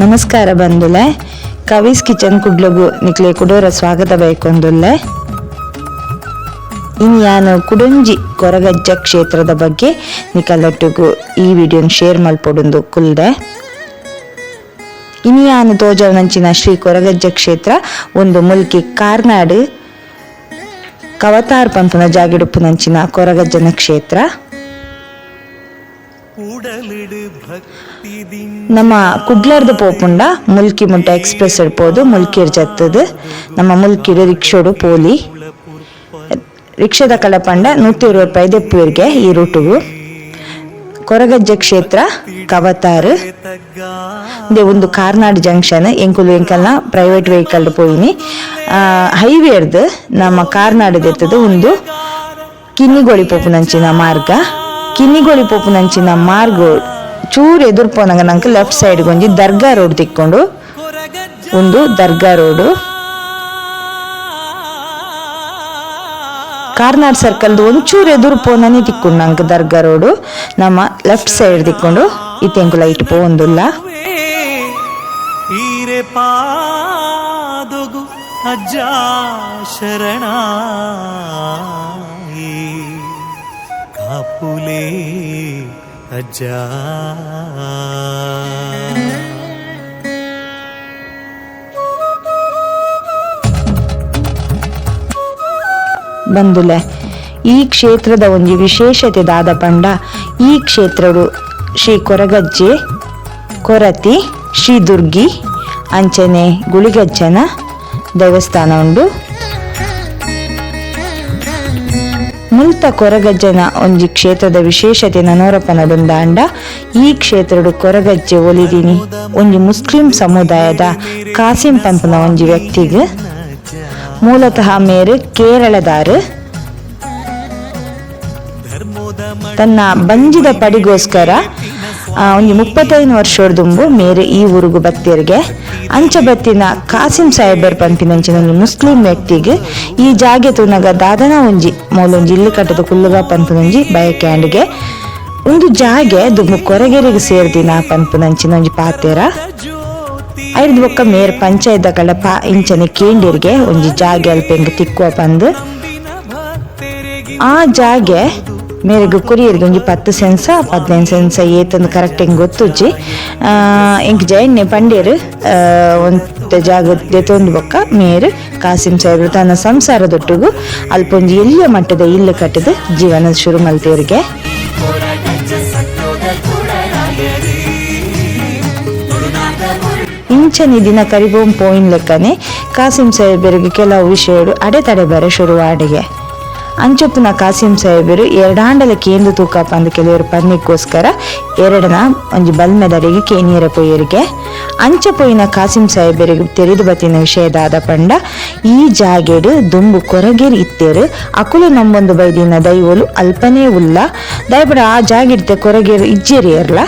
ನಮಸ್ಕಾರ ಬಂದುಲೆ ಕವೀಸ್ ಕಿಚನ್ ಕುಡ್ಲಗು ನಿಕ್ಲೆ ಕುಡೋರ ಸ್ವಾಗತ ಬೈಕೊಂದುಲ್ಲೆ. ಇನ್ನು ಯಾನು ಕುಡಂಜಿ ಕೊರಗಜ್ಜ ಕ್ಷೇತ್ರದ ಬಗ್ಗೆ ನಿಕಲೊಟ್ಟಿಗೂ ಈ ವಿಡಿಯೋನ ಶೇರ್ ಮಲ್ಪೊಡುಂದು ಕುಲ್ದೆ. ಇನ್ನು ಯಾನು ತೋಜವನಂಚಿನ ಶ್ರೀ ಕೊರಗಜ್ಜ ಕ್ಷೇತ್ರ ಒಂದು ಮುಲ್ಕಿ ಕಾರ್ನಾಡು ಕವತಾರ್ ಪಂಪುನ ಜಾಗಿಡುಪ್ಪುನಂಚಿನ ಕೊರಗಜ್ಜನ ಕ್ಷೇತ್ರ. ನಮ್ಮ ಕುಡ್ಲರ್ದು ಪೋಪುಂಡ ಮುಲ್ಕಿ ಮುಟ್ಟ ಎಕ್ಸ್ಪ್ರೆಸ್ ಇಡ್ಬೋದು ಮುಲ್ಕಿರ್ ಜತ್ತದು ನಮ್ಮ ಮುಲ್ಕಿಡು ರಿಕ್ಷೋಡು ಪೋಲಿ ರಿಕ್ಷಾದ ಕಳಪಂಡ 120 ರೂಪಾಯಿ ದೆಪ್ಪುವಿರ್ಗೆ ಈ ರೂಟುಗು. ಕೊರಗಜ್ಜ ಕ್ಷೇತ್ರ ಕವತಾರು ಒಂದು ಕಾರ್ನಾಡ್ ಜಂಕ್ಷನ್ ಎಂಕಲ್ನ ಪ್ರೈವೇಟ್ ವೆಹಿಕಲ್ ಪೋಯಿನಿ ಹೈವೇರ್ದು ನಮ್ಮ ಕಾರ್ನಾಡು ಎತ್ತದು ಒಂದು ಕಿನ್ನಿಗೋಳಿ ಪೋಪುನಂಚಿನ ಮಾರ್ಗ. ಕಿನ್ನಿಗೋಳಿ ಪೋಪುನಂಚಿನ ಮಾರ್ಗ ಚೂರು ಎದುರು ಪೋನಂಗ ನಂಗೆ ಲೆಫ್ಟ್ ಸೈಡ್ ಒಂಜಿ ದರ್ಗಾ ರೋಡ್ ತಿಕ್ಕೊಂಡು ಒಂದು ದರ್ಗಾ ರೋಡು. ಕಾರ್ನಾಡ್ ಸರ್ಕಲ್ದು ಒಂಚೂರು ಎದುರು ಪೋನನಿ ತಿಕ್ಕೊಂಡು ನಂಗೆ ದರ್ಗಾ ರೋಡು ನಮ್ಮ ಲೆಫ್ಟ್ ಸೈಡ್ ತಿಕ್ಕೊಂಡು ಇತ್ತೆಂಕು ಲೈಟ್ ಪೋಂದುಲ್ಲ. ಅಜ್ಜ ಶರಣ ಕಾಪುಲೆ ಅಜ್ಜ ಬಂದುಲೆ ಈ ಕ್ಷೇತ್ರದ ಒಂಜಿ ವಿಶೇಷತೆ ದಾದ ಪಂಡ ಈ ಕ್ಷೇತ್ರಡು ಶ್ರೀ ಕೊರಗಜ್ಜೆ ಕೊರತಿ ಶ್ರೀ ದುರ್ಗಿ ಅಂಚನೆ ಗುಳಿಗಜ್ಜನ ದೇವಸ್ಥಾನ ಉಂಡು. ಮುಲ್ತ ಕೊರಗಜ್ಜನ ಒಂಜಿ ಕ್ಷೇತ್ರದ ವಿಶೇಷತೆ ನನೋರಪನಡುಂದಾಂಡ ಈ ಕ್ಷೇತ್ರಡು ಕೊರಗಜ್ಜೆ ಒಲಿದಿನಿ ಒಂಜಿ ಮುಸ್ಲಿಂ ಸಮುದಾಯದ ಕಾಸಿಂ ಪಂಪನ ಒಂಜಿ ವ್ಯಕ್ತಿಗ್ ಮೂಲತಃ ಮೇರು ಕೇರಳದಾರು ತನ್ನ ಬಂಜಿದ ಪಡಿಗೋಸ್ಕರ ಒಂಜಿ 35 ವರ್ಷೋರ್ದುಂಬು ಮೇರು ಈ ಊರುಗು ಬತ್ತಿರ್ಗೆ ಅಂಚ ಬತ್ತಿನ ಕಾಸಿಂ ಸಾಹೇಬರ್ ಪಂಪಿನಂಚಿನ ಒಂಜಿ ಮುಸ್ಲಿಂ ವ್ಯಕ್ತಿಗ್ ಈ ಜಾಗೆ ತುನಗ ದಾದನ ಒಂಜಿ ಮೂಲೊಂಜಿ ಇಲ್ಲು ಕಟ್ಟದ ಕುಲ್ಲುಗ ಪಂಪುನಂಜಿ ಬಯಕ್ಯಾಂಡ್ಗೆ ಒಂದು ಜಾಗೆ ದುಂಬು ಕೊರಗೆರೆಗೆ ಸೇರ್ದಿನ ಪಂಪುನಂಚಿನ ಒಂಜಿ ಪಾತೆರ ಐದು ಬೊಕ್ಕ ಮೇರ್ ಪಂಚಾಯತ್ ಕಳಪ ಇಂಚನೆ ಕೇಂಡಿರ್ಗೆ ಒಂಜಿ ಜಾಗೆ ಅಲ್ಪೆಂಗ್ ತಿಕ್ಕುವ ಪಂದು ಆ ಜಾಗೆ ಮೇರೆಗೆ ಕುರಿಯರಿಗೆ ಒಂಜಿ 10 ಸೆನ್ಸ 15 ಸೆನ್ಸ ಏತಂದು ಕರೆಕ್ಟ್ ಹೆಂಗೆ ಗೊತ್ತುಜ್ಜಿ ಎಂಕ್ ಜೈನ್ನೆ ಪಂಡೇರು ಒಂದು ಜಾಗ ದೆತೊಂದು ಬೊಕ್ಕ ಮೇರು ಕಾಸಿಂ ಸಾಹೇಬ್ರು ತನ್ನ ಸಂಸಾರದೊಟ್ಟಿಗೂ ಅಲ್ಪೊಂಜಿ ಎಲ್ಲಿಯ ಮಟ್ಟದ ಇಲ್ಲು ಕಟ್ಟದು ಜೀವನ ಶುರು ಮಲ್ತೇವ್ರಿಗೆ. ಇಂಚನಿ ದಿನ ಕರಿಬೋಂ ಪೋಯಿನ್ ಲೆಕ್ಕನೆ ಕಾಸಿಂ ಸಾಹೇಬರಿಗೆ ಕೆಲವು ವಿಷಯಗಳು ಅಡೆತಡೆ ಬರ ಶುರುವಾಡಿಗೆ ಅಂಚೊಪ್ಪುನ ಕಾಸಿಂ ಸಾಹೇಬರು 2 ಆಂಡಲ ಕೇಂದು ತೂಕ ಪಂದು ಕೆಲವರು ಪನ್ನಿಗೋಸ್ಕರ 2ನ ಒಂಜಿ ಬಲ್ಮೆದರಿಗೆ ಕೇನಿಯರ ಪೊಯ್ಯರಿಗೆ ಅಂಚ ಪೋಯಿನ ಕಾಸಿಂ ಸಾಹೇಬರಿಗೆ ತೆರೆದು ಬತ್ತಿನ ವಿಷಯದಾದ ಪಂಡ ಈ ಜಾಗೆಡು ದುಂಬು ಕೊರಗೇರಿ ಇತ್ತೇರು ಅಕುಲು ನಮ್ಮೊಂದು ಬೈದಿನ ದೈವಲು ಅಲ್ಪನೇ ಉಲ್ಲ ದಯಪಡ ಆ ಜಾಗಿಡ್ತೆ ಕೊರಗೇರು ಇಜ್ಜೇರಿಯರ್ಲ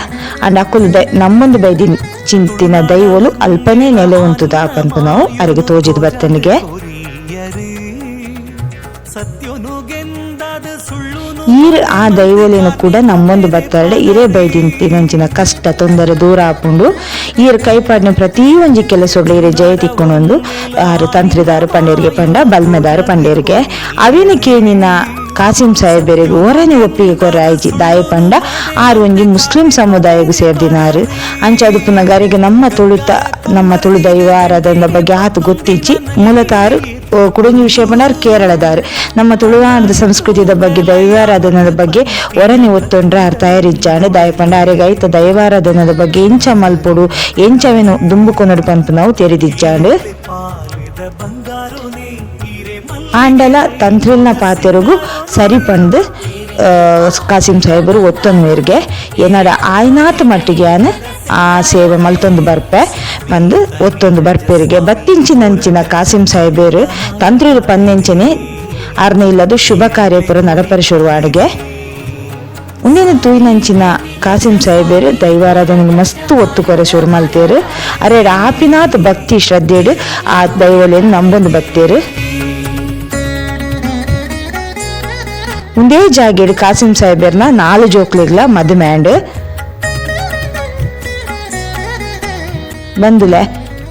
ಅಂಡ್ ಅಕುಲು ನಮ್ಮೊಂದು ಬೈದಿನ ಚಿಂತಿನ ದೈವಲು ಅಲ್ಪನೇ ನೆಲೆ ಉಂಟುದ ಪಂಪು ನಾವು ಅರಿಗೆ ತೋಜಿದ್ ಬತ್ತನಿಗೆ. ಈರ್ ಆ ದೈವಲೇನು ಕೂಡ ನಮ್ಮೊಂದು ಬತ್ತಾಡೆ ಇರೇ ಬೈದಿಂತಿನಂಚಿನ ಕಷ್ಟ ತೊಂದರೆ ದೂರ ಹಾಕೊಂಡು ಈರ್ ಕೈಪಾಡಿನ ಪ್ರತಿ ಒಂಜಿ ಕೆಲಸಗಳು ಇರೇ ಜಯ ತಿಕ್ಕೊಂಡೊಂದು ಆರು ತಂತ್ರಿದಾರು ಪಂಡೇರಿಗೆ ಪಂಡ ಬಲ್ಮೆದಾರು ಪಂಡೇರಿಗೆ ಅವೇನಕ್ಕೇನಿನ ಕಾಸಿಂ ಸಾಹೇಬರಿಗೆ ಓರನೆ ಒಪ್ಪಿಗೆ ಕೊರಾಯ್ಜಿ ದಾಯ ಪಂಡ ಆರು ಒಂಜಿ ಮುಸ್ಲಿಂ ಸಮುದಾಯಗೂ ಸೇರ್ದಿನಾರು ಅಂಚ ಅದು ಪುನಃ ಗರಿಗೆ ನಮ್ಮ ತುಳು ದೈವ ಆರಾಧನೆ ಬಗ್ಗೆ ಆತು ಗೊತ್ತಿಚ್ಚಿ ಮೂಲತಾರು ಕುಡಂಜಿ ವಿಷಯ ಪಂಡಾರು ಕೇರಳದಾರು ನಮ್ಮ ತುಳುನಾಡದ ಸಂಸ್ಕೃತಿದ ಬಗ್ಗೆ ದೈವಾರಾಧನದ ಬಗ್ಗೆ ಒರನೆ ಒತ್ತೊಂಡ್ರೆ ಆರು ತಯಾರಿಜ್ಜಾಂಡ್ ದಾಯ ಪಂಡ ಅರೆಗೆ ಐತ ದೈವಾರಾಧನದ ಬಗ್ಗೆ ಎಂಚ ಮಲ್ಪೊಡು ಎಂಚವೇನು ದುಂಬುಕೊನಡು ಪಂಪು ನಾವು ತೆರೆದಿಜ್ಜಾಂಡ್ ಆಂಡಲ ತಂತ್ರಿಲ್ನ ಪಾತೆರಿಗೂ ಸರಿ ಪಂದು ಕಾಸಿಂ ಸಾಹೇಬರು ಒತ್ತೊಂದುವರೆಗೆ ಏನಾಡ ಆಯ್ನಾತ್ ಮಟ್ಟಿಗೆ ಆ ಸೇವೆ ಮಲ್ತೊಂದು ಬರ್ಪೆ ಬಂದು ಒತ್ತೊಂದು ಬರ್ಪೇರಿಗೆ ಬತ್ತಿಂಚಿನಂಚಿನ ಕಾಸಿಂ ಸಾಹೇಬರು ತಂತ್ರಿಲು ಪನ್ನೆಂಚನೆ ಅರ್ನ ಇಲ್ಲದು ಶುಭ ಕಾರ್ಯಪುರ ನಡಪರ ಶುರುವಾಡಿಗೆ ಉಂಡಿನ ತೂಯಿನಂಚಿನ ಕಾಸಿಂ ಸಾಹೇಬರು ದೈವಾರಾಧನೆಗೆ ಮಸ್ತ್ ಒತ್ತು ಕೊರೆ ಶುರು ಮಲ್ತೇರು ಅರೆಡ್ ಆಪಿನಾತ್ ಭಕ್ತಿ ಶ್ರದ್ಧೆಡು ಆ ದೈವಲೇನು ನಂಬೊಂದು ಬತ್ತೇರು. ಒಂದೇ ಜಾಗೇಡು ಕಾಸಿಂ ಸಾಹೇಬರ್ನ 4 ಜೋಕ್ಲೆಗ್ಲ ಮದುಮ್ಯಾಂಡ್ ಬಂದುಲೆ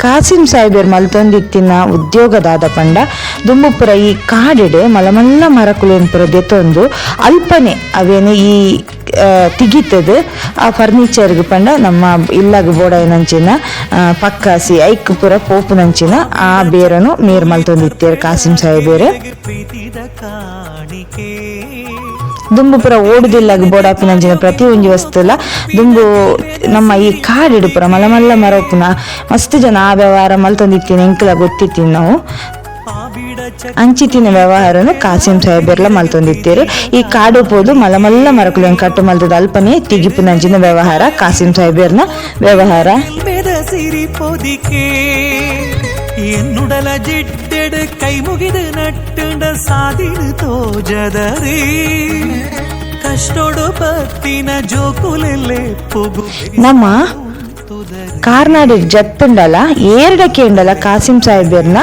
ಕಾಸಿಂ ಸಾಹೇಬರ್ ಮಲ್ತೊಂದಿತ್ತಿನ ಉದ್ಯೋಗದಾದ ಪಂಡ ದುಂಬುಪುರ ಈ ಕಾಡಿಡೆ ಮಲಮಲ್ಲ ಮರಕುಲೇನ್ ಪುರ ದೆತೊಂದು ಅಲ್ಪನೆ ಅವೇನು ಈ ತಿಗಿತದು ಆ ಫರ್ನಿಚರ್ಗೆ ಪಂಡ ನಮ್ಮ ಇಲ್ಲಾಗ ಬೋಡಾಯಿನಂಚಿನ ಪಕ್ಕಾಸಿ ಐಕ್ ಪುರ ಪೋಪುನಂಚಿನ ಆ ಬೇರನು ನೀರು ಮಲ್ತೊಂದಿತ್ತೇರು ಕಾಸಿಂ ಸಾಹೇಬರು ದುಂಬು ಪುರ ಓಡುದಿಲ್ಲಾಗ ಬೋಡಾಪಿನಂಚಿನ ಪ್ರತಿ ಒಂಜಿ ವಸ್ತುಲ ದುಂಬು ನಮ್ಮ ಈ ಕಾಡಿಡು ಪುರ ಮಲಮಲ್ಲ ಮರಪುನ ಮಸ್ತ್ ಜನ ಆ ವ್ಯವಹಾರ ಮಲ್ತೊಂದಿತ್ತೀನಿ ಎಂಕ್ಲ ಗೊತ್ತಿತ್ತೀನಿ ನಾವು ಅಂಚಿತ್ತಿನ ವ್ಯವಹಾರನು ಕಾಸಿಂ ಸಾಹೇಬರ್ಲ ಮಲ್ತೊಂದಿತ್ತೇರು ಈ ಕಾಡು ಪೋದು ಮಲಮಲ್ಲ ಮರಕುಲೆನ್ ಕಟ್ಟು ಮಲ್ತದ ಅಲ್ಪನೆ ತಿಗಿಪಿನಂಚಿನ ವ್ಯವಹಾರ ಕಾಸಿಂ ಸಾಹೇಬರ್ನ ವ್ಯವಹಾರ ಎನ್ನುಡಲ ಜಿಡ್ಡೆಡು ಕೈ ಮುಗಿದು ನಟ್ಟುಂಡ ಸಾದಿಡು ತೋಜದರೇ ಕಷ್ಟೋಡು ಪತ್ತಿನ ಜೋಕುಲೆಲ್ಲೆ ಪೊಗು ನಮ್ಮ ಕಾರ್ನಾಡು ಜತ್ತುಂಡಲ ಏರ್ಡಕೇಂಡಲ ಕಾಸಿಂ ಸಾಹೇಬರ್ನ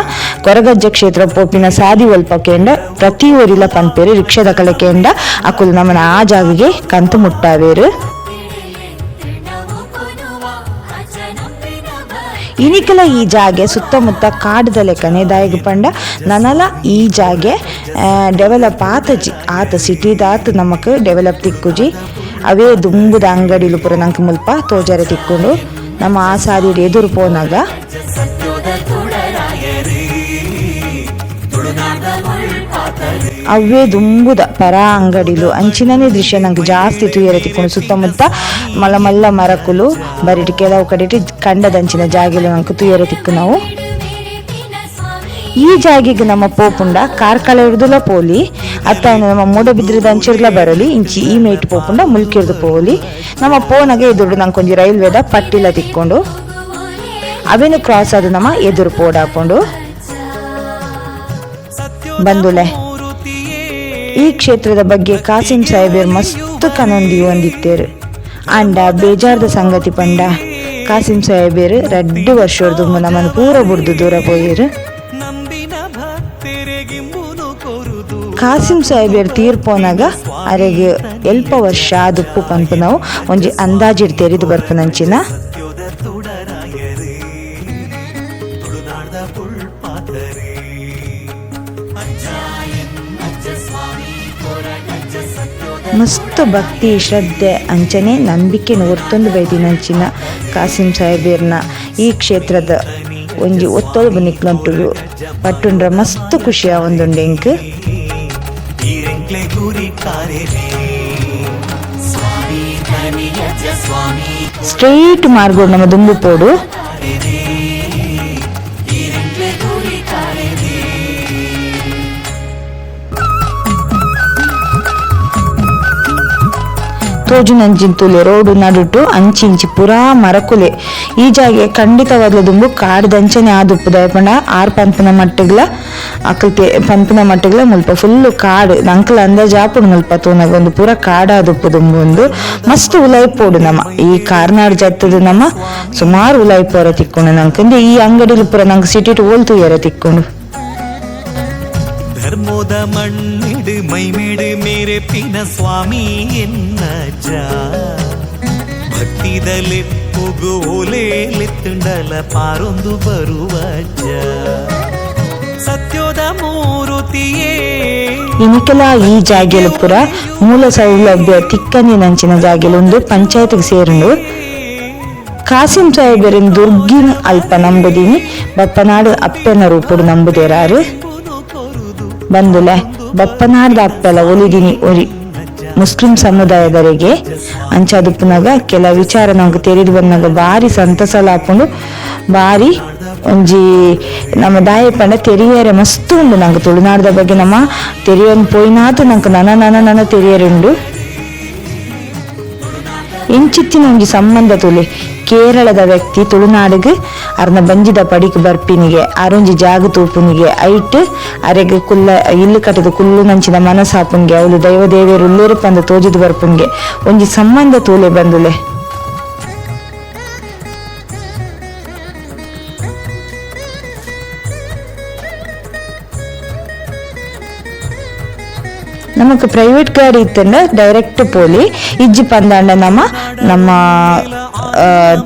ಕೊರಗಜ್ಜ ಕ್ಷೇತ್ರ ಪೋಪಿನ ಸಾದಿ ಒಲ್ಪಕೇಂಡ ಪ್ರತಿ ಊರಿಲ ಪಂಪೇರು ರಿಕ್ಷಾದ ಕಳಕೇಂಡ ಅಕುಲು ನಮ್ಮನ ಆ ಜಾಗಿಗೆ ಕಂತು ಮುಟ್ಟಾವೇರು ಇನಿಕಲ ಈ ಜಾಗೆ ಸುತ್ತಮುತ್ತ ಕಾಡದ ಲೆಕ್ಕನೆ ದಾಯಿಗೆ ಪಂಡ ನನಲ ಈ ಜಾಗೆ ಡೆವಲಪ್ ಆತ ಸಿಟಿದಾತ್ ನಮಕ್ ಡೆವಲಪ್ ತಿಕ್ಕುಜಿ ಅವೇ ದುಂಬುದ ಅಂಗಡಿಲು ಪುರ ನಂಗೆ ಮುಲ್ಪ ತೋಜರೆ ತಿಕ್ಕೊಂಡು ನಮ್ಮ ಆ ಸಾರಿ ಎದುರು ಪೋನಾಗ ಅವೇ ದುಂಬುದ ಪರ ಅಂಗಡಿಲು ಅಂಚಿನನೇ ದೃಶ್ಯ ನಂಗೆ ಜಾಸ್ತಿ ತುಯರ ತಿಕ್ಕೊಂಡು ಸುತ್ತಮುತ್ತ ಮಲಮಲ್ಲ ಮರಕುಲು ಬರಿಟಿ ಕೆಲವು ಕಡೆ ಕಂಡದಂಚಿನ ಜಾಗಿಲು ನಂಗೆ ತುಯರ ತಿಕ್ಕು ನಾವು ಈ ಜಾಗಿಗೆ ನಮ್ಮ ಪೋಪುಂಡ ಕಾರ್ಕಳ ಹಿಡ್ದುಲ ಪೋಲಿ ಅತ್ತ ನಮ್ಮ ಮೂಡಬಿದ್ರದ ಅಂಚಿರ್ಲ ಬರಲಿ ಇಂಚಿ ಈ ಮೇಟ್ ಪೋಪುಂಡ ಮುಲ್ಕಿರ್ದು ಪೋಲಿ ನಮ್ಮ ಪೋನಗೆ ಎದುರು ನಂಗೆ ಕೊಂಚ ರೈಲ್ವೆದ ಪಟ್ಟಿಲ ತಿಕ್ಕೊಂಡು ಅವೇನು ಕ್ರಾಸ್ ಆದ ನಮ್ಮ ಎದುರು ಪೋಡಾಕೊಂಡು ಬಂದುಲೆ ಈ ಕ್ಷೇತ್ರದ ಬಗ್ಗೆ ಕಾಸಿಂ ಸಾಹೇಬರ್ ಮಸ್ತ್ ಕನೊಂದಿ ಹೊಂದಿತ್ತೇರು ಅಂಡ ಬೇಜಾರ್ದ ಸಂಗತಿ ಪಂಡ ಕಾಸಿಂ ಸಾಹೇಬರು 2 ವರ್ಷದ್ದು ನಮ್ಮನ್ನು ಪೂರ ಬುಡ್ದು ದೂರ ಪೋಯರು ಕಾಸಿಂ ಸಾಹೇಬರ್ ತೀರ್ಪೋನಾಗ ಅರೆಗೆ ಎಲ್ಪ ವರ್ಷ ಆದುಪ್ಪು ಪಂಪು ನಾವು ಒಂಜಿ ಅಂದಾಜಿಡ್ ತೆರಿದು ಬರ್ಪುನಂಚಿನ ಮಸ್ತ್ ಭಕ್ತಿ ಶ್ರದ್ಧೆ ಅಂಚನೆ ನಂಬಿಕೆ ಹೊರ್ತೊಂದು ಬೈದಿನಂಚಿನ ಕಾಸಿಂ ಸಾಹೇಬರ್ನ ಈ ಕ್ಷೇತ್ರದ ಒಂಜಿ ಒತ್ತೊಳು ನಿಕ್ಲಂಟು ಪಟ್ಟುಂಡ್ರ ಮಸ್ತ್ ಖುಷಿಯ ಒಂದುಂಡೆ ಇಂಕ್ ಸ್ಟ್ರೈಟ್ ಮಾರ್ಗೋಡ್ ನಮ್ಮ ದುಂಬು ಪೋಡು ತೋಜುನಂಚಿಂತುಲೆ ರೋಡು ನಡುಟು ಅಂಚಿಂಚಿ ಪುರಾ ಮರಕುಲೆ ಈ ಜಾಗೆ ಖಂಡಿತವಾಗ್ಲ ದುಂಬು ಕಾಡ್ದಂಚನೆ ಆದುಪ್ಪು ದಯಪಂಡ ಆರ್ ಪಂಪಿನ ಮಟ್ಟಗ್ಲ ಅಕಲ್ತೆ ಪಂಪಿನ ಮಟ್ಟಗ್ಲ ಮುಲ್ಪ ಫುಲ್ಲು ಕಾಡು ನಂಕಲ ಅಂದಾಜ್ ಆಪುಡು ಮುಲ್ಪ ತೋನಾಗ ಒಂದು ಪೂರ ಕಾಡಾದುಪ್ಪು ದುಂಬು ಒಂದು ಮಸ್ತ್ ಉಲಾಯ್ಪೋಡು ನಮ್ಮ ಈ ಕಾರ್ನಾಡು ಜತ್ತದು ನಮ್ಮ ಸುಮಾರು ಉಲಾಯ್ಪೋರ ತಿಕ್ಕೊಂಡು ನಂಕಂದ್ರೆ ಈ ಅಂಗಡಿಲು ಪೂರ ನಂಗೆ ಸಿಟಿ ಟು ಓಲ್ತು ಏರ ತಿಕ್ಕೊಂಡು ಧರ್ಮೋದ ಮಣ್ಣಿಡು ಮೈಮೇಡು ಮೇರೆ ಪಿನ ಸ್ವಾಮಿ ಎನ್ನಜ ಭಕ್ತಿದಲ್ಲಿ ಪುಗು ಓಲೇಲೆತ್ತುಂಡಲ ಪಾರೊಂದು ಬರುವಜ್ಜ ಸತ್ಯೋದ ಮೂರುತಿಯೇ ಇನಿಕೆಲ ಈ ಜಾಗೆಲು ಪುರ ಮೂಲ ಸೌಲಭ್ಯ ತಿಕ್ಕನಿನಂಚಿನ ಜಾಗೆಲು ಒಂದು ಪಂಚಾಯತ್ಗೆ ಸೇರುಂಡು ಕಾಸಿಂ ಸಾಹೇಬರಿನ ದುರ್ಗಿನ ಅಲ್ಪ ನಂಬುದೀನಿ ಬಪ್ಪನಾಡು ಅಪ್ಪನ ರೂಪುಡು ನಂಬುದೇರಾರು ಬಂದುಲೆ ಬಪ್ಪನಾರ್ದ ಅಪ್ಪೆಲ ಒಲಿದಿನಿ ಒಲಿ ಮುಸ್ಲಿಂ ಸಮುದಾಯದವರಿಗೆ ಅಂಚಾದುಪ್ಪನಾಗ ಕೆಲ ವಿಚಾರ ನಮ್ಗೆ ತೆರೆದು ಬಂದಾಗ ಭಾರಿ ಸಂತಸಲ ಹಾಕೊಂಡು ಭಾರಿ ಒಂಜಿ ನಮ್ಮ ದಾಯ ಪಂಡ ತೆರಿಯರೆ ಮಸ್ತ್ ಉಂಡು ನಂಗೆ ತುಳುನಾಡದ ಬಗ್ಗೆ ನಮ್ಮ ತೆರಿಯನ್ ಪೋಯಿನಾತು ನಂಗೆ ನನ್ನ ತೆರಿಯರುಂಡು ಎಂಚಿತ್ತಿನ ಒಂಜಿ ಸಂಬಂಧ ತುಳಿ ಕೇರಳದ ವ್ಯಕ್ತಿ ತುಳುನಾಡಿಗೆ ಅರ್ನ ಬಂಜಿದ ಪಡಿಗೆ ಬರ್ಪಿನಿಗೆ ಅರೊಂಜಿ ಜಾಗ ತೂಪುನಿಗೆ ಐಟ್ ಅರೆಗೆ ಕುಲ್ಲ ಇಲ್ಲು ಕಟ್ಟದ ಕುಲ್ಲು ನಂಚಿನ ಮನಸಾಪುನ್ಗೆ ಅವಳು ದೈವ ದೇವಿಯರು ಉಳ್ಳೇರು ಪಂದು ತೋಜಿದು ಬರ್ಪುನ್ಗೆ ಒಂಜಿ ಸಂಬಂಧ ತೂಲೆ ಬಂದುಲೆ ನಮಕ್ ಪ್ರೈವೇಟ್ ಗಾಡಿ ಇತ್ತಂಡ ಡೈರೆಕ್ಟ್ ಪೋಲಿ ಇಜ್ಜಿ ಪಂದಾಂಡ ನಮ್ಮ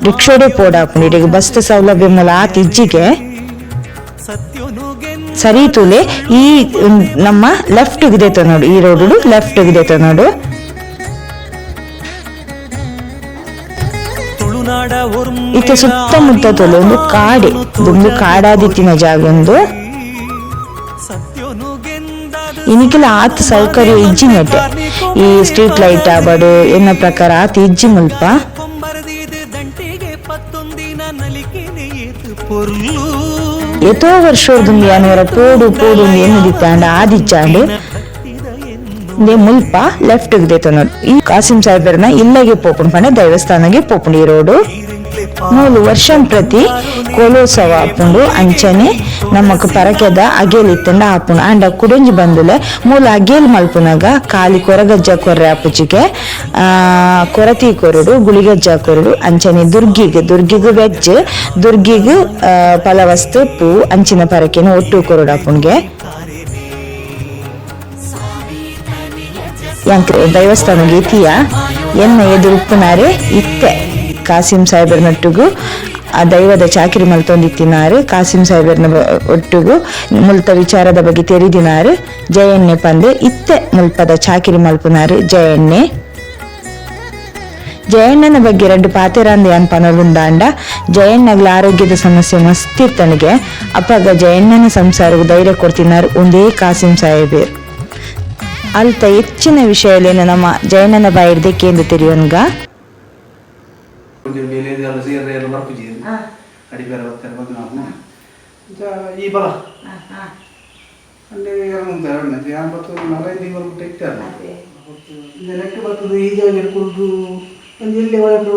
ರಿಕ್ಷೋಡೆ ಪೋಡಾಪುಂಡು ಈಗ ಬಸ್ ಸೌಲಭ್ಯ ಮೂಲ ಆತ ಇಜ್ಜಿಗೆ ಸರಿ ತೂಲೆ ಈ ನಮ್ಮ ಲೆಫ್ಟ್ ಗಿದೇತ ನೋಡು, ಈ ರೋಡು ಲೆಫ್ಟ್ ಗಿದೇತ ನೋಡು. ಇತ್ತೆ ಸುತ್ತಮುತ್ತ ತೊಲೆ ಒಂದು ಕಾಡೆ, ಒಂದು ಕಾಡಾದಿತ್ತಿನ ಜಾಗ ಒಂದು ಇನಿಕೆಲ್ಲ ಆತ ಸೌಕರ್ಯ ಇಜ್ಜಿ ನೆಟ್ಟೆ ಈ ಸ್ಟ್ರೀಟ್ ಲೈಟ್ ಆಬಡು ಎನ್ನ ಪ್ರಕಾರ ಆತ ಇಜ್ಜಿ ಮುಲ್ಪ ಎತೋ ವರ್ಷೋರ್ದುಂದಿ ಅನವರ ಪೋಡು ಎನ್ನು ದಿತ್ತಾಂಡ ಆದಿಚ್ಚಾಂಡು ಮುಲ್ಪ ಲೆಫ್ಟ್ ಗಿದೇತ ನೋಡಿ. ಈ ಕಾಸಿಂ ಸಾಹೇಬರ್ನ ಇಲ್ಲಗೆ ಪೋಪುಂಡು ಪಂಡ ದೇವಸ್ಥಾನಗೆ ಪೋಪುಂಡು ಈ ರೋಡು. 3 ವರ್ಷಂ ಪ್ರತಿ ಕೋಲೋತ್ಸವ ಆಪುಂಡು ಅಂಚನೆ ನಮಕ್ ಪರಕೆದ ಅಗೇಲ್ ಇತ್ತಂಡ ಆಪುಂಡು ಅಂಡ ಕುಡಂಜಿ ಬಂದುಲೆ ಮೂಲ ಅಗೇಲ್ ಮಲ್ಪುನಾಗ ಖಾಲಿ ಕೊರಗಜ್ಜ ಕೊರ್ರೆ ಆಪುಜಿಗೆ ಕೊರತಿ ಕೊರಡು ಗುಳಿಗಜ್ಜ ಕೊರಡು ಅಂಚನೆ ದುರ್ಗಿಗ್ ವೆಜ್ ದುರ್ಗಿಗ್ ಫಲವಸ್ತು ಪೂ ಅಂಚಿನ ಪರಕೆನ ಒಟ್ಟು ಕೊರಡು ಆಪುಂಡ್ಗೆ ಯಾಂಕ್ರೆ ದೇವಸ್ಥಾನಗೆ ಇತಿಯ ಎನ್ನ ಎದುರು ಉಪ್ಪುನಾರೆ ಇತ್ತೆ ಕಾಸಿಂ ಸಾಹೇಬರ್ನೊಟ್ಟಿಗೂ ಆ ದೈವದ ಚಾಕಿರಿ ಮಲ್ತೊಂದಿತ್ತಿನಾರು. ಕಾಸಿಂ ಸಾಹೇಬರ್ನ ಒಟ್ಟಿಗೂ ಮುಲ್ತ ವಿಚಾರದ ಬಗ್ಗೆ ತೆರಿದಿನಾರು. ಜಯಣ್ಣೆ ಪಂದೆ ಇತ್ತೆ ಮುಲ್ಪದ ಚಾಕಿರಿ ಮಲ್ಪುನಾರು ಜಯಣ್ಣನ ಬಗ್ಗೆ 2 ಪಾತೆರಾಂದೆ ಅನ್ಪನಲುಂದಾಂಡ ಜಯಣ್ಣಗ್ಲ ಆರೋಗ್ಯದ ಸಮಸ್ಯೆ ಮಸ್ತಿರ್ತನಿಗೆ ಅಪ್ಪಗ ಜಯಣ್ಣನ ಸಂಸಾರವು ಧೈರ್ಯ ಕೊಡ್ತಿನಾರು ಒಂದೇ ಕಾಸಿಂ ಸಾಹೇಬರ್. ಅಲ್ತ ಹೆಚ್ಚಿನ ವಿಷಯಲೇನು ನಮ್ಮ ಜಯಣ್ಣನ ಬಾಯಿಡ್ದೆ ಕೇಂದ್ರ ತೆರೆಯೋನ್ಗ ಈ ಬಲ ನೆಟ್ಟು ಬರ್ತದೆ ಈ ಜಾಗ ಹಿಡ್ಕೊಂಡು ಒಂದು ಎಲ್ಲಿ ಒಳಗೆ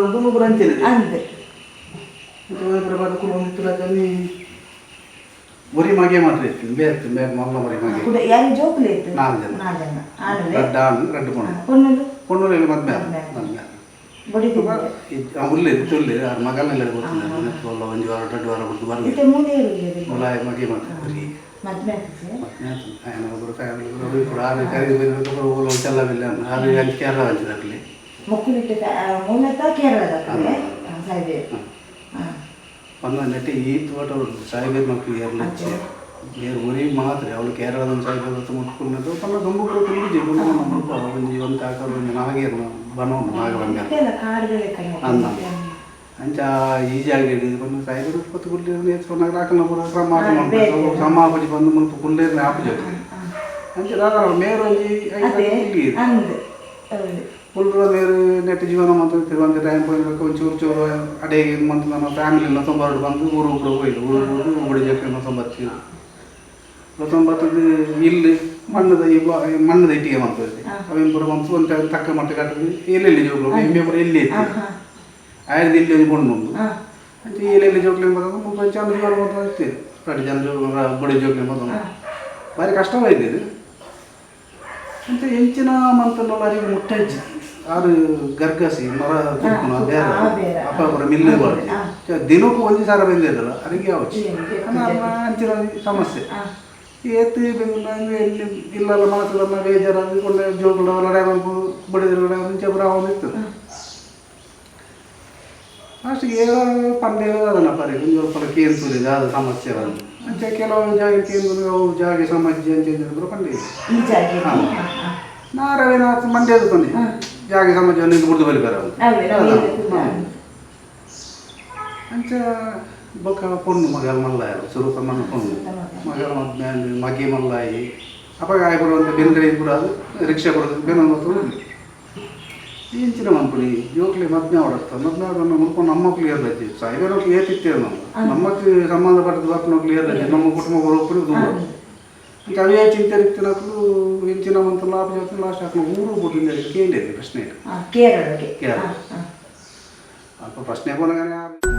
ಅಂತೇನೆ ಒಂದಿತ್ತು ಬರಿ ಮಗೆ ಮಾತ್ರ ಇತ್ತು ಬೇರೆ ಬೇರೆ ಮೊದಲ ಬರಿ ಮಗೆ 4 ಜನ 2 ಪೊಣ್ಣು ಮದ್ಮೆ ಉಳ್ಳಿ ಚೊಲ್ಲಿ ಮಗನೆಲ್ಲ ಗೊತ್ತಿಲ್ಲ 1 ವಾರ 2 ವಾರ ಬಿಟ್ಟು ಬರಲಿ ಮುಲಾಯ ಮಗೆ ಮಾಡ್ತಾರೆ ಚೆಲ್ಲವಿಲ್ಲ ಅದು ಕೇರಳ ಹಂಚಿದಾಗಲಿ ಒಂದು ನೆಟ್ಟಿ ಈ ತೋಟ ಸಾಯಿಬೇರು ಮಕ್ಕಳು ಏರ್ಲ ಬೇರೆ ಊರಿ ಮಾತ್ರ ಅವಳು ಕೇರಳದ ಸಾಯಿಬೇರು ಮುಟ್ಕೊಂಡ್ರು ಪನ್ನ ದುಂಬುಗಳು ತುಂಬಿಜಿ ಒಂದು ಒಂದು ಹಾಕೋದು ನಾಗೇರು ಬನೋನು ನಾಗರಂಗ ಅನ್ನ ಅಂಚ ಈ ಜಾಗ ಬಂದು ಸಾಯಿಬೇರು ಕೊತ್ತು ಗುಡ್ಲಿ ನೇತ್ಕೊಂಡಾಗ ರಾಕನ ಪೂರ ಶ್ರಮ ಆಪಜಿ ಬಂದು ಮುಲ್ಪ ಕುಳ್ಳೇರ್ನ ಆಪಜಿ ಅಂಚೆ ರಾಕ ಮೇರು ಫುಲ್ರ ಮೇರು ನೆಟ್ ಜೀವನ ಮತ್ತು ತಿರುವಂತ ಟೈಮ್ ಹೋಗ್ಬೇಕು ಒಂದು ಚೂರು ಅಡೆಗೆ ಮಂತ್ ನಮ್ಮ ಫ್ಯಾಮಿಲಿ 92 ಬಂದು ಊರು ಹೋಯ್ತು ಊರು ಉಬಡಿ ಜಕ್ಕೆ 99 ಇಲ್ಲಿ ಮಣ್ಣದ ಇಟ್ಟಿಗೆ ಮಾಡ್ತದೆ ಅವೇನು ಪುರ ಬಂತು ಒಂದು ತಕ್ಕ ಮಟ್ಟ ಕಟ್ಟಿದ್ವಿ ಎಲ್ಲೆಲ್ಲಿ ಜೋಗ್ಲು ಎಮ್ಮೆ ಪುರ ಎಲ್ಲಿ ಇತ್ತು ಆಯ್ದು ಇಲ್ಲಿ ಒಂದು ಕೊಂಡು ಅಂತ ಎಲ್ಲೆಲ್ಲಿ ಜೋಗ್ಲಿ ಬಂದಾಗ ಮುಂದೆ ಜನ ಜೀವನ ಮಾಡ್ತಾ ಇರ್ತೀವಿ 2 ಜನ ಜೋಗ ಬಡಿ ಜೋಗ್ಲಿ ಬಂದ ಭಾರಿ ಕಷ್ಟವಾಯ್ತು ಅಂತ ಹೆಂಚಿನ ಮಂತಲ್ಲ ಅರಿಗೆ ಮುಟ್ಟಜ್ಜಿ ಆರು ಗರ್ಗಸಿ ಮರ ಬೇರೆ ಅಪ್ಪ ಬರ ಮಿಲ್ಲು ಬಾರ್ದು ದಿನಕ್ಕೂ 1 ಸಾರ ಬಂದಿದ್ದಲ್ಲ ಅದಕ್ಕೆ ಯಾವ ಅಂಚಿನ ಸಮಸ್ಯೆ ಏತಿ ಎಲ್ಲಿ ಇಲ್ಲಲ್ಲ ಮನಸ್ಸಲ್ಲ ಬೇಜಾರಾಗಿ ಕೊಂಡ ಜೋಗುಳ ಲಡಾಯಿ ಬಡಿದ್ರು ಮುಂಚೆ ಒಂದಿತ್ತು ಅಷ್ಟಿಗೆ ಏನೋ ಪಂದ್ಯ ಅದನ್ನ ಪರಿ ಸ್ವಲ್ಪ ಕೇಂದ್ರಿದೆ ಅದು ಸಮಸ್ಯೆ ಅದು ಅಂಚೆ ಕೆಲವು ಜಾಗ ಕೇಂದ್ರ ಜಾಗ ಸಮಸ್ಯೆ ಅಂಚಿದ್ರು ಪಂದ್ಯ ನಾರವೇನಾಥ ಮಂಡ್ಯದ ತಂದೆ ಜಾಗ ಸಮಸ್ಯೆ ನಿಂತು ಬಿಡ್ದು ಬಲಿಬಾರ ಅಂಚ ಬೊಕ್ಕ ಪೊಣ್ಣು ಮಗಲ್ ಮಲ್ಲಾಯ ಸ್ವರೂಪ ಮಣ್ಣು ಪೊಣ್ಣು ಮಗಲ್ ಮಗೆ ಮಲ್ಲಾಯಿ ಅಪ್ಪಾಗ ಆಯ್ ಬರುವಂಥ ಬೆಂದ್ರೆ ಕೂಡ ಅದು ರಿಕ್ಷಾ ಕೊಡೋದು ಬೆನ್ನ ಮತ್ತು ಇಂಚಿನ ಮನ್ಪುಡಿ ಜೋಕ್ಲಿ ಮದ್ನೆ ಆಡೋದನ್ನು ಮುಡ್ಕೊಂಡು ನಮ್ಮ ಕ್ಲಿಯರ್ ಬಜ್ಜಿ ಸಾಯಿಬೇರು ಏತಿತ್ತೇವೆ ನಾವು ನಮ್ಮಕ್ಕೆ ಸಂಬಂಧಪಟ್ಟದ್ದು ಬಾಕು ನಾವು ಕ್ಲಿಯರ್ ಬಜ್ಜಿ ನಮ್ಮ ಕುಟುಂಬ ಹೋಗ್ಬಿಟ್ಟು ದೂರ ಅಂತ ಅವೇ ಚಿಂತೆ ರೀತಿನಕ್ಕೂ ಇಂಚಿನ ಮಂತ್ ಲಾಭ ಜೊತೆ ಲಾಸ್ಟ್ ಹಾಕಿ ಊರು ಬಿಟ್ಟಿಲ್ಲ ಕೇಳಿದೆ ಪ್ರಶ್ನೆ ಕೇರಳ ಅಪ್ಪ ಪ್ರಶ್ನೆ ಕೊಡಗಾನೆ